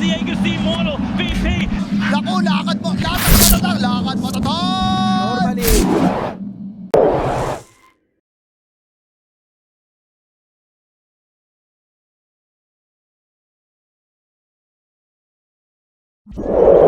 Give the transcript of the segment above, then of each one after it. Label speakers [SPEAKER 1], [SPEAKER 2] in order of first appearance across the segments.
[SPEAKER 1] Diego's the immortal VP.
[SPEAKER 2] Naku, lakad mo matatang!
[SPEAKER 3] Normally.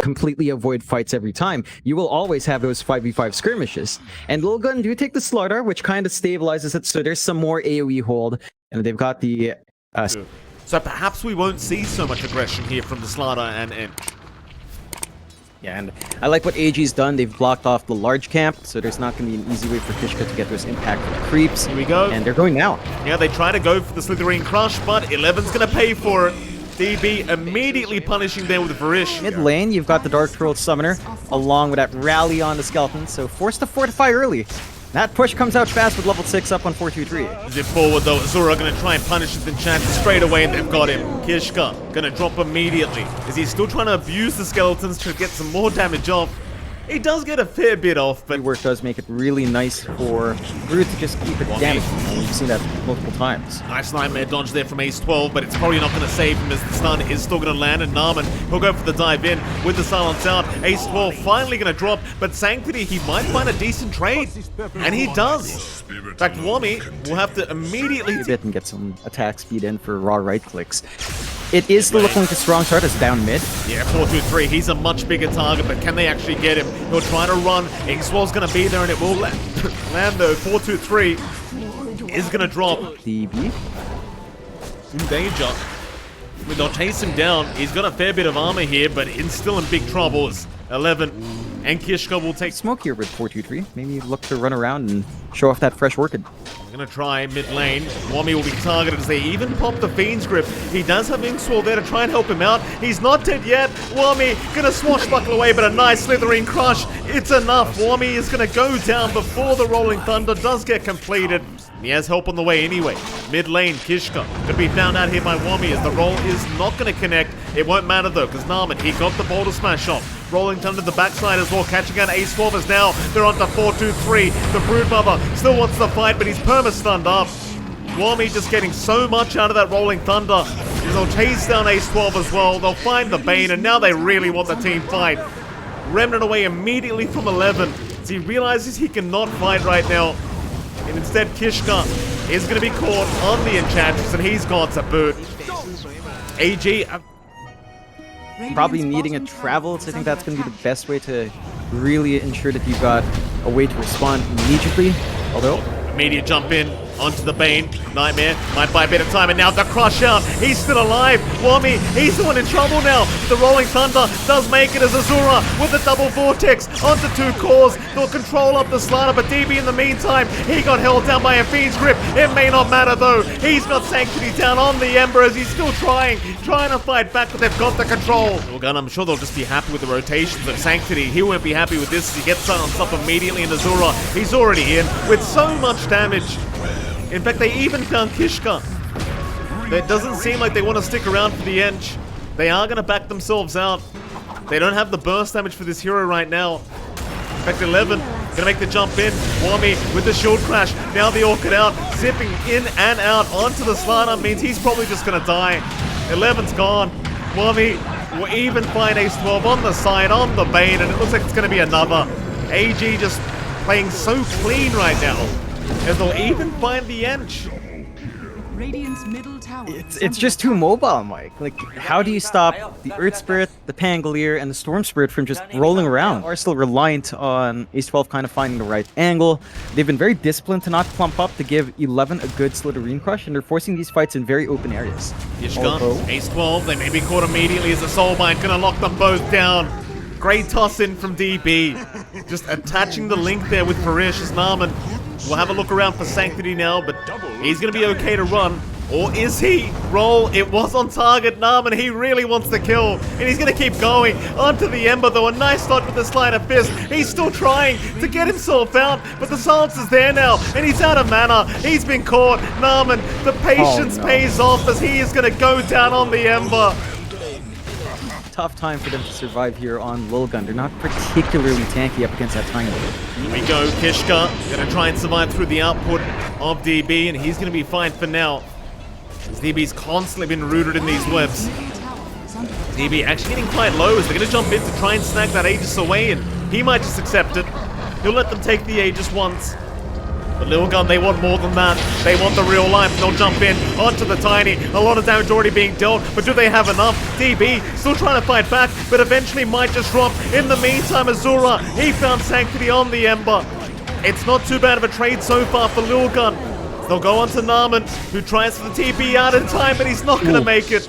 [SPEAKER 3] Completely avoid fights every time. You will always have those 5v5 skirmishes. And Lilgun do take the slaughter, which kind of stabilizes it, so there's some more AoE hold. And they've got the...
[SPEAKER 4] So perhaps we won't see so much aggression here from the Slaughter and Inch.
[SPEAKER 3] Yeah, and I like what AG's done. They've blocked off the large camp, so there's not going to be an easy way for Kishka to get those impactful creeps.
[SPEAKER 4] Here we go.
[SPEAKER 3] And they're going now.
[SPEAKER 4] Yeah, they try to go for the Slitherine Crush, but 11's going to pay for it. DB immediately punishing them with Varish.
[SPEAKER 3] Mid lane, you've got the Dark Troll Summoner, along with that rally on the Skeleton, so forced to fortify early. That push comes out fast with level 6 up on 423.
[SPEAKER 4] Zip forward though, Azura gonna try and punish his Enchanter straight away, and they've got him. Kishka gonna drop immediately. Is he still trying to abuse the Skeletons to get some more damage off? He does get a fair bit off, but...
[SPEAKER 3] Work does make it really nice for Root to just keep it damaged. We've seen that multiple times.
[SPEAKER 4] Nice Nightmare dodge there from Ace 12, but it's probably not going to save him as the stun is still going to land, and Narman will go for the dive in with the silence out. Ace 12 finally going to drop, but Sanctity, he might find a decent trade, and he does. In fact, Wami will have to immediately...
[SPEAKER 3] And get some attack speed in for raw right clicks. It is still looking like a strong start as down mid.
[SPEAKER 4] Yeah, 423, he's a much bigger target, but can they actually get him? He'll try to run. X-Wall's going to be there, and it will land though. 423 is going to drop.
[SPEAKER 3] DB.
[SPEAKER 4] In danger. They'll chase him down. He's got a fair bit of armor here, but he's still in big trouble. 11 and Kishka will take
[SPEAKER 3] smoke here with 423. Maybe look to run around and show off that fresh orchid.
[SPEAKER 4] Gonna try mid lane. Wami will be targeted as they even pop the Fiend's Grip. He does have Inkswall there to try and help him out. He's not dead yet. Wami gonna swashbuckle away, but a nice Slithering Crush. It's enough. Wami is gonna go down before the Rolling Thunder does get completed. He has help on the way anyway. Mid lane, Kishka gonna be found out here by Wami as the roll is not gonna connect. It won't matter though, because Narman, he got the Boulder Smash off. Rolling Thunder the backside as well, catching out Ace 12 as now they're on to 423. The Broodmother still wants to fight, but he's perma-stunned up. Wami just getting so much out of that Rolling Thunder. They'll chase down Ace 12 as well. They'll find the Bane, and now they really want the team fight. Remnant away immediately from 11 as he realizes he cannot fight right now. And instead, Kishka is going to be caught on the Enchantress, and he's gone to boot. AG...
[SPEAKER 3] probably needing a travel, so I think that's going to be the best way to really ensure that you've got a way to respond immediately. Although,
[SPEAKER 4] immediate jump in onto the Bane. Nightmare might buy a bit of time, and now the Crush out. He's still alive. Wami, he's the one in trouble now. The Rolling Thunder does make it as Azura with the double Vortex onto 2 cores. They'll control up the Slaughter, but DB in the meantime, he got held down by a Fiend's Grip. It may not matter though. He's got Sanctity down on the Ember as he's still trying to fight back, but they've got the control. Lilgun, I'm sure they'll just be happy with the rotations of Sanctity. He won't be happy with this as he gets on top immediately in Azura. He's already in with so much damage. In fact, they even found Kishka. It doesn't seem like they want to stick around for the Ench. They are going to back themselves out. They don't have the burst damage for this hero right now. In fact, 11 going to make the jump in. Wami with the shield crash. Now the Orchid out. Zipping in and out onto the Slaughter means he's probably just going to die. 11's gone. Wami will even find Ace 12 on the side, on the Bane, and it looks like it's going to be another. AG just playing so clean right now. As they'll even find the Ench.
[SPEAKER 5] Radiant's middle tower.
[SPEAKER 3] It's just too mobile, Mike. Like, how do you stop the Earth Spirit, the Pangolier, and the Storm Spirit from just rolling around? Are still reliant on Ace 12 kind of finding the right angle. They've been very disciplined to not clump up to give 11 a good Slitherine Crush, and they're forcing these fights in very open areas.
[SPEAKER 4] Yishka, Ace 12, they may be caught immediately as the Soulbind gonna lock them both down. Great toss in from DB. Just attaching the link there with Farish as Narman. We'll have a look around for Sanctity now, but he's going to be okay to run. Or is he? Roll, it was on target. Narman, he really wants to kill. And he's going to keep going onto the Ember, though. A nice dodge with the Slide of Fist. He's still trying to get himself out, but the silence is there now, and he's out of mana. He's been caught. Narman, the patience pays off as he is going to go down on the Ember.
[SPEAKER 3] Tough time for them to survive here on Lilgun. They're not particularly tanky up against that tiny one.
[SPEAKER 4] Here we go, Kishka gonna try and survive through the output of DB, and he's gonna be fine for now. As DB's constantly been rooted in these webs.
[SPEAKER 5] is under attack.
[SPEAKER 4] DB actually getting quite low as they're going to jump in to try and snag that Aegis away, and he might just accept it. He'll let them take the Aegis once. But Lilgun, they want more than that. They want the real life. They'll jump in onto the Tiny. A lot of damage already being dealt, but do they have enough? DB still trying to fight back, but eventually might just drop. In the meantime, Azura, he found Sanctity on the Ember. It's not too bad of a trade so far for Lilgun. They'll go on to Narman, who tries for the TP out in time, but he's not going to make it.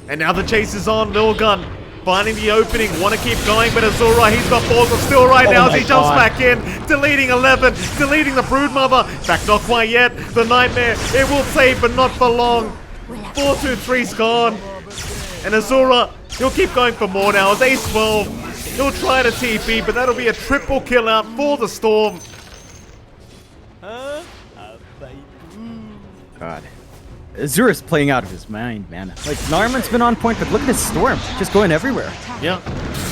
[SPEAKER 4] And now the chase is on. Lilgun finding the opening, want to keep going, but Azura, he's got balls of steel right now as he jumps back in, deleting 11, deleting the Broodmother. In fact, not quite yet. The Nightmare, it will save, but not for long. 4-2-3's gone. And Azura, he'll keep going for more now as Ace 12. He'll try to TP, but that'll be a triple kill out for the Storm.
[SPEAKER 3] God. Azura's playing out of his mind, man. Like, Narman's been on point, but look at his Storm. Just going everywhere.
[SPEAKER 4] Yeah.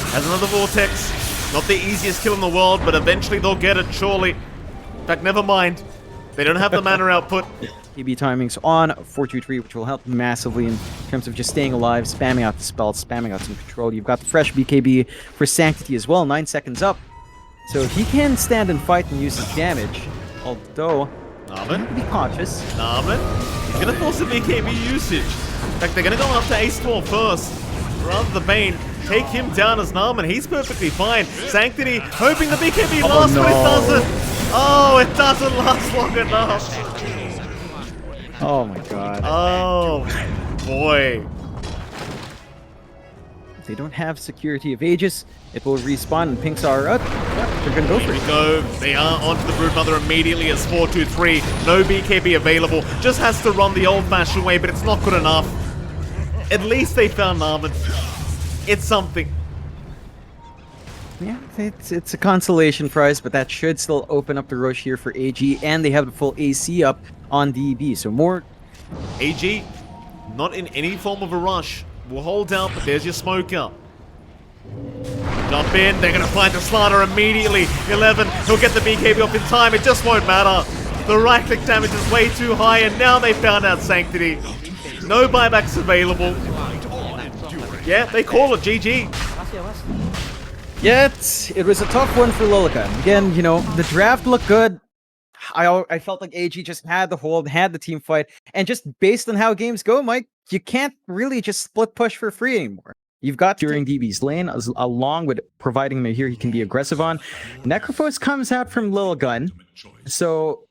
[SPEAKER 4] Has another Vortex. Not the easiest kill in the world, but eventually they'll get it, surely. In fact, never mind. They don't have the mana output.
[SPEAKER 3] TB timings on 4-2-3, which will help massively in terms of just staying alive, spamming out the spells, spamming out some control. You've got the fresh BKB for Sanctity as well, 9 seconds up. So he can stand and fight and use his damage, although
[SPEAKER 4] Narman.
[SPEAKER 3] be cautious.
[SPEAKER 4] Narman. He's going to force a BKB usage. In fact, they're going to go after Ace 12 first. Rather the Bane. Take him down as Narman. He's perfectly fine. Sanctity hoping the BKB lasts, but it doesn't. Oh, it doesn't last long enough.
[SPEAKER 3] Oh my god.
[SPEAKER 4] Oh, boy.
[SPEAKER 3] If they don't have security of Aegis, it will respawn and pinks are up. They're gonna go for
[SPEAKER 4] Here
[SPEAKER 3] it.
[SPEAKER 4] we go. They are onto the Broodmother immediately as 4-2-3. No BKB available. Just has to run the old-fashioned way, but it's not good enough. At least they found Narman. It's something.
[SPEAKER 3] Yeah, it's a consolation prize, but that should still open up the rush here for AG, and they have the full AC up on DB, so more...
[SPEAKER 4] AG, not in any form of a rush. We'll hold out, but there's your smoker. Jump in, they're going to find the Slaughter immediately. 11, he'll get the BKB off in time, it just won't matter. The right-click damage is way too high, and now they found out Sanctity. No buybacks available. Yeah, they call it GG.
[SPEAKER 3] Yet, it was a tough one for Lilgun. Again, you know, the draft looked good. I felt like AG just had the hold, had the team fight, and just based on how games go, Mike, you can't really just split push for free anymore. You've got during DB's lane, along with providing him here he can be aggressive on. Necrophos comes out from Lilgun, so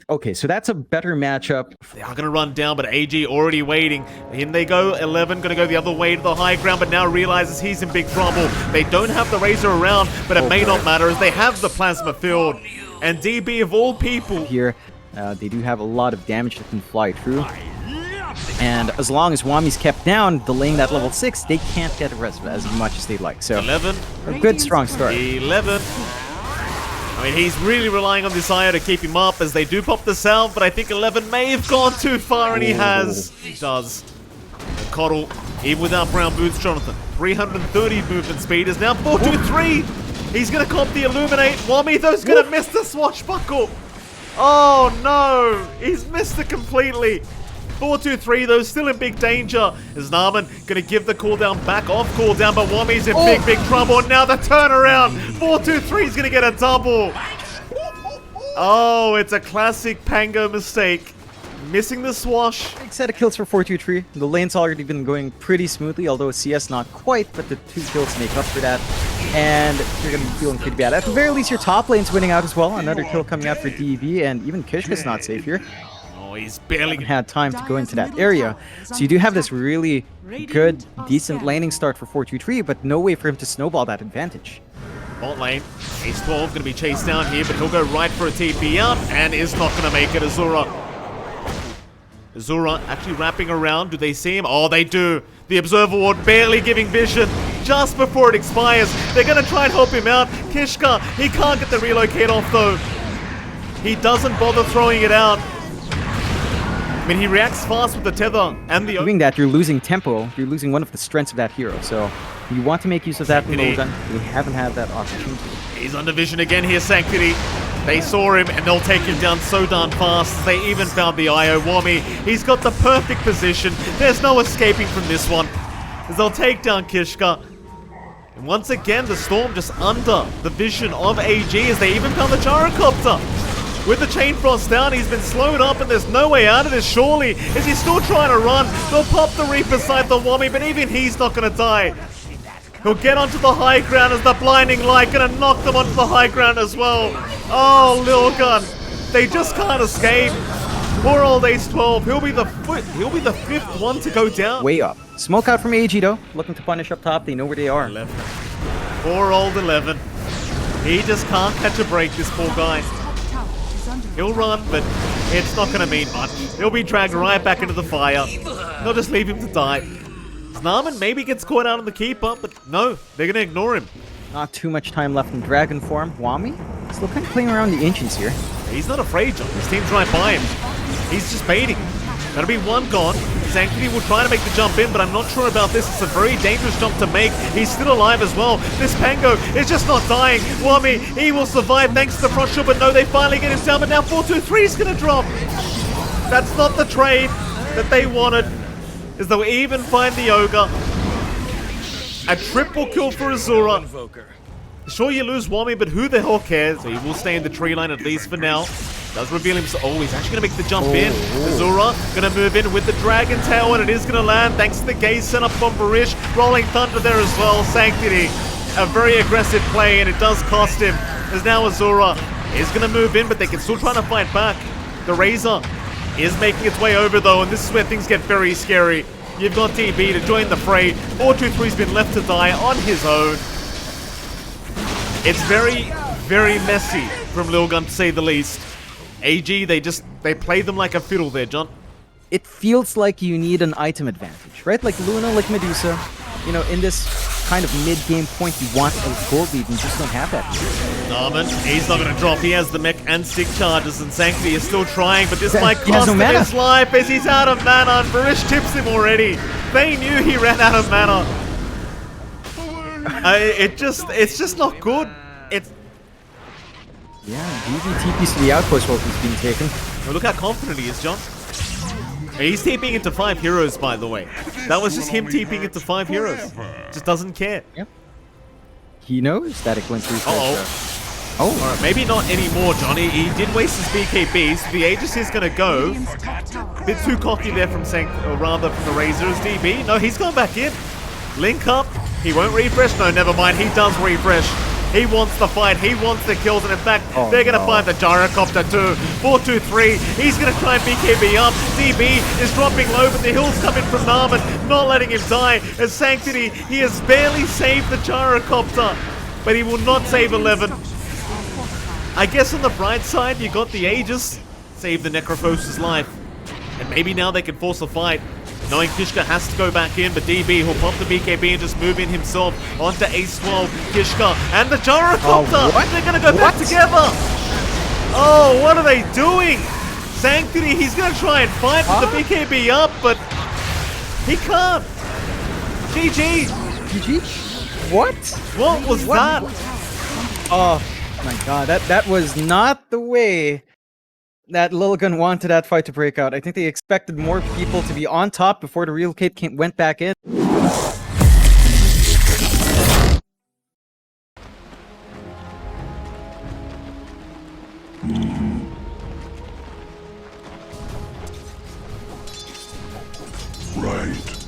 [SPEAKER 3] okay, so that's a better matchup.
[SPEAKER 4] They are going to run down, but AG already waiting. In they go, 11 going to go the other way to the high ground, but now realizes he's in big trouble. They don't have the Razor around, but it may not matter as they have the Plasma field. And DB of all people
[SPEAKER 3] Here, they do have a lot of damage that can fly through. And as long as Wami's kept down, delaying that level 6, they can't get aggressive as much as they'd like. So,
[SPEAKER 4] 11.
[SPEAKER 3] a good, strong start.
[SPEAKER 4] 11. I mean, he's really relying on this IO to keep him up as they do pop the salve, but I think 11 may have gone too far, and he has. He does. And Coddle, even without brown boots, Jonathan, 330 movement speed is now 4-2-3. He's going to comp the Illuminate. Wami, though, is going to miss the swashbuckle. Oh, no. He's missed it completely. 4-2-3, though, still in big danger. Is Narman going to give the cooldown back off cooldown, but Wami's in big trouble. Now the turnaround. 4-2-3 is going to get a double. Oh, it's a classic Pango mistake. Missing the swash.
[SPEAKER 3] Big set of kills for 4-2-3. The lane's already been going pretty smoothly, although CS not quite, but the 2 kills make up for that. And you're going to be feeling pretty bad. At the very least, your top lane's winning out as well. Another kill coming out for DB, and even Kishka's not safe here.
[SPEAKER 4] Oh, he's barely
[SPEAKER 3] Had time to go into that area. So you do have this really good, decent laning start for 4-2-3, but no way for him to snowball that advantage.
[SPEAKER 4] bot lane. Ace 12 going to be chased down here, but he'll go right for a TP out and is not going to make it. Azura actually wrapping around. Do they see him? Oh, they do. The Observer Ward barely giving vision just before it expires. They're going to try and help him out. Kishka, he can't get the relocate off though. He doesn't bother throwing it out. I mean, he reacts fast with the tether and the...
[SPEAKER 3] Doing that, you're losing tempo. You're losing one of the strengths of that hero. So you want to make use of that in Lilgun. We haven't had that opportunity.
[SPEAKER 4] He's under vision again here, Sanctity. They saw him and they'll take him down so darn fast. They even found the IO Wami. He's got the perfect position. There's no escaping from this one. as they'll take down Kishka. And once again, the Storm just under the vision of AG as they even found the gyrocopter. With the chain frost down, he's been slowed up and there's no way out of this, surely. Is he still trying to run? They'll pop the Reaper beside the Wommy, but even he's not going to die. He'll get onto the high ground as the blinding light going to knock them onto the high ground as well. Oh, Lilgun. They just can't escape. Poor old Ace 12. He'll be the fifth one to go down.
[SPEAKER 3] Way up. Smoke out from AG though. Looking to punish up top. They know where they are.
[SPEAKER 4] 11. Poor old 11. He just can't catch a break, this poor guy. He'll run, but it's not going to mean much. He'll be dragged right back into the fire. They'll just leave him to die. Snarman maybe gets caught out on the keeper, but no, they're going to ignore him.
[SPEAKER 3] Not too much time left in dragon form. Wami still kind of playing around the ancients here.
[SPEAKER 4] He's not afraid, John. His team's right by him. He's just baiting. That'll be one gone. Sanctity will try to make the jump in, but I'm not sure about this. It's a very dangerous jump to make. He's still alive as well. This Pango is just not dying. Wami, he will survive thanks to the front shot, but no, they finally get him down. But now 4-2-3 is going to drop. That's not the trade that they wanted, as they'll even find the Ogre. A triple kill for Azura. Sure, you lose Wami, but who the hell cares? He will stay in the tree line at least for now. Does reveal himself. Oh, he's actually going to make the jump in. Azura going to move in with the Dragon Tail, and it is going to land thanks to the gaze set up from Barish. Rolling Thunder there as well. Sanctity, a very aggressive play, and it does cost him. As now Azura is going to move in, but they can still try to fight back. The Razor is making its way over, though, and this is where things get very scary. You've got DB to join the fray. 4-2-3's been left to die on his own. It's very, very messy from Lilgun, to say the least. AG, they play them like a fiddle there, John.
[SPEAKER 3] It feels like you need an item advantage, right? Like Luna, like Medusa. You know, in this kind of mid-game point, you want a gold lead and you just don't have that.
[SPEAKER 4] Narman, he's not going to drop. He has the mech and stick charges, and Sanctity is still trying, but this might cost him his life as he's out of mana, and Barish tips him already. They knew he ran out of mana. It's just not good.
[SPEAKER 3] Yeah, DB TPs to the outpost while he's being taken.
[SPEAKER 4] Well, look how confident he is, John. He's TPing into 5 heroes, by the way. That was just him TPing into 5 heroes. Just doesn't care.
[SPEAKER 3] Yep. He knows that it went through.
[SPEAKER 4] Oh, alright, maybe not anymore, Johnny. He did waste his BKB, so the Aegis is gonna go. A bit too cocky there from from the Razor's DB. No, he's gone back in. Link up. He won't refresh. No, never mind. He does refresh. He wants the fight. He wants the kills. And in fact, they're going to find the gyrocopter too. 4-2-3. He's going to try and BKB up. DB is dropping low, but the hill's coming from Narman, not letting him die. As Sanctity, he has barely saved the gyrocopter, but he will not save 11. I guess on the bright side, you got the Aegis. Save the Necrophos's life. And maybe now they can force a fight. Knowing Kishka has to go back in, but DB, he'll pop the BKB and just move in himself onto Ace 12, Kishka, and the gyrocopter! They're gonna go back together! Oh, what are they doing? Sanctity, he's gonna try and fight with the BKB up, but he can't. GG!
[SPEAKER 3] GG? What?
[SPEAKER 4] What was that?
[SPEAKER 3] Oh my god, that was not the way that Lilgun wanted that fight to break out. I think they expected more people to be on top before the real cape went back in.
[SPEAKER 6] Right.